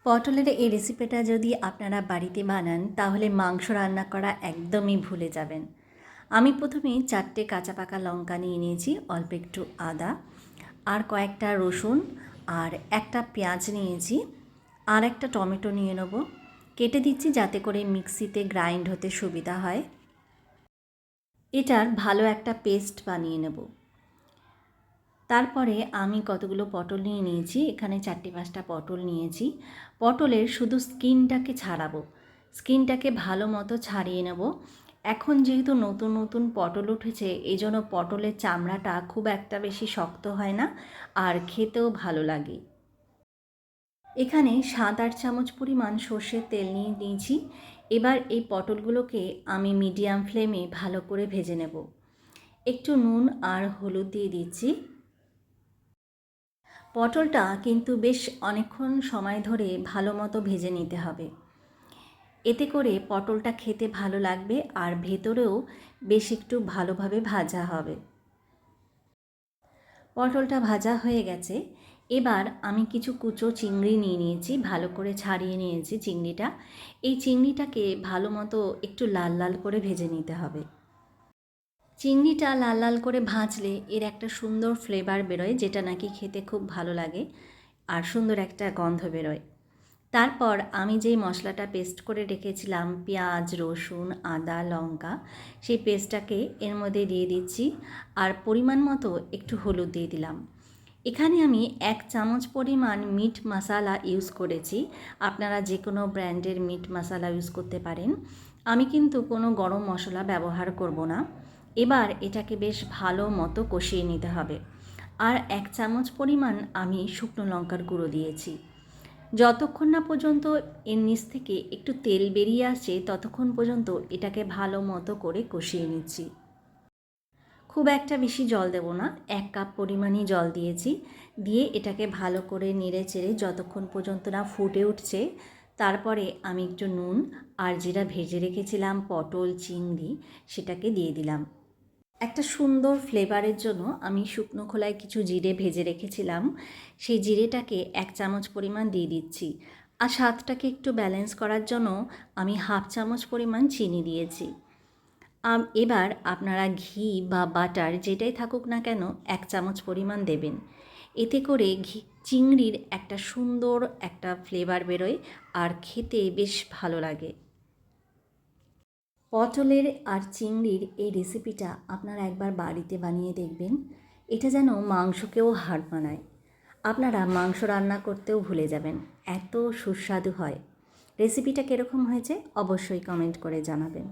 পটলের এই রেসিপিটা যদি আপনারা বাড়িতে বানান তাহলে মাংস রান্না করা একদমই ভুলে যাবেন। আমি প্রথমে 4টে কাঁচা পাকা লঙ্কা নিয়ে নিয়েছি, অল্প একটু আদা আর কয়েকটা রসুন আর একটা পেঁয়াজ নিয়েছি আর একটা টমেটো নিয়ে নেব। কেটে দিচ্ছি যাতে করে মিক্সিতে গ্রাইন্ড হতে সুবিধা হয়। এটার ভালো একটা পেস্ট বানিয়ে নেব। তারপরে আমি কতগুলো পটল নিয়ে নিয়েছি, এখানে 4-5টা পটল নিয়েছি। পটলের শুধু স্কিনটাকে ছাড়াবো, স্কিনটাকে ভালো মতো ছাড়িয়ে নেব। এখন যেহেতু নতুন নতুন পটল উঠেছে এই জন্য পটলের চামড়াটা খুব একটা বেশি শক্ত হয় না আর খেতেও ভালো লাগে। এখানে 7-8 চামচ পরিমাণ সর্ষের তেল নিয়ে নিয়েছি। এবার এই পটলগুলোকে আমি মিডিয়াম ফ্লেমে ভালো করে ভেজে নেব। একটু নুন আর হলুদ দিয়ে দিচ্ছি। পটলটা কিন্তু বেশ অনেকক্ষণ সময় ধরে ভালো মতো ভেজে নিতে হবে, এতে করে পটলটা খেতে ভালো লাগবে আর ভেতরেও বেশ একটু ভালোভাবে ভাজা হবে। পটলটা ভাজা হয়ে গেছে। এবার আমি কিছু কুচো চিংড়ি নিয়ে নিয়েছি, ভালো করে ছাড়িয়ে নিয়েছি চিংড়িটা। এই চিংড়িটাকে ভালো মতো একটু লাল লাল করে ভেজে নিতে হবে। চিংড়িটা লাল লাল করে ভাজলে এর একটা সুন্দর ফ্লেভার বেরোয়, যেটা নাকি খেতে খুব ভালো লাগে আর সুন্দর একটা গন্ধ বেরোয়। তারপর আমি যেই মশলাটা পেস্ট করে রেখেছিলাম, পেঁয়াজ রসুন আদা লঙ্কা, সেই পেস্টটাকে এর মধ্যে দিয়ে দিচ্ছি আর পরিমাণ মতো একটু হলুদ দিয়ে দিলাম। এখানে আমি 1 চামচ পরিমাণ মিট মশলা ইউজ করেছি। আপনারা যে কোনো ব্র্যান্ডের মিট মশলা ইউজ করতে পারেন। আমি কিন্তু কোনো গরম মশলা ব্যবহার করব না। এবার এটাকে বেশ ভালো মতো কষিয়ে নিতে হবে। আর 1 চামচ পরিমাণ আমি শুকনো লঙ্কার গুঁড়ো দিয়েছি। যতক্ষণ না পর্যন্ত এর নিচ থেকে একটু তেল বেরিয়ে আসছে ততক্ষণ পর্যন্ত এটাকে ভালো মতো করে কষিয়ে নিচ্ছি। খুব একটা বেশি জল দেব না, 1 কাপ পরিমাণই জল দিয়েছি। দিয়ে এটাকে ভালো করে নেড়ে চেড়ে যতক্ষণ পর্যন্ত না ফুটে উঠছে, তারপরে আমি একটু নুন আর যেটা ভেজে রেখেছিলাম পটল চিংড়ি সেটাকে দিয়ে দিলাম। একটা সুন্দর ফ্লেভারের জন্য আমি শুকনো খোলায় কিছু জিরে ভেজে রেখেছিলাম, সেই জিরেটাকে 1 চামচ পরিমাণ দিয়ে দিচ্ছি। আর স্বাদটাকে একটু ব্যালেন্স করার জন্য আমি 1/2 চামচ পরিমাণ চিনি দিয়েছি। এবার আপনারা ঘি বা বাটার যেটাই থাকুক না কেন 1 চামচ পরিমাণ দেবেন। এতে করে চিংড়ির একটা সুন্দর একটা ফ্লেভার বেরোয় আর খেতে বেশ ভালো লাগে। পটলের আর চিংড়ির এই রেসিপিটা আপনারা একবার বাড়িতে বানিয়ে দেখবেন। এটা যেন মাংসকেও হার মানায়। আপনারা মাংস রান্না করতেও ভুলে যাবেন, এত সুস্বাদু হয়। রেসিপিটা কীরকম হয়েছে অবশ্যই কমেন্ট করে জানাবেন।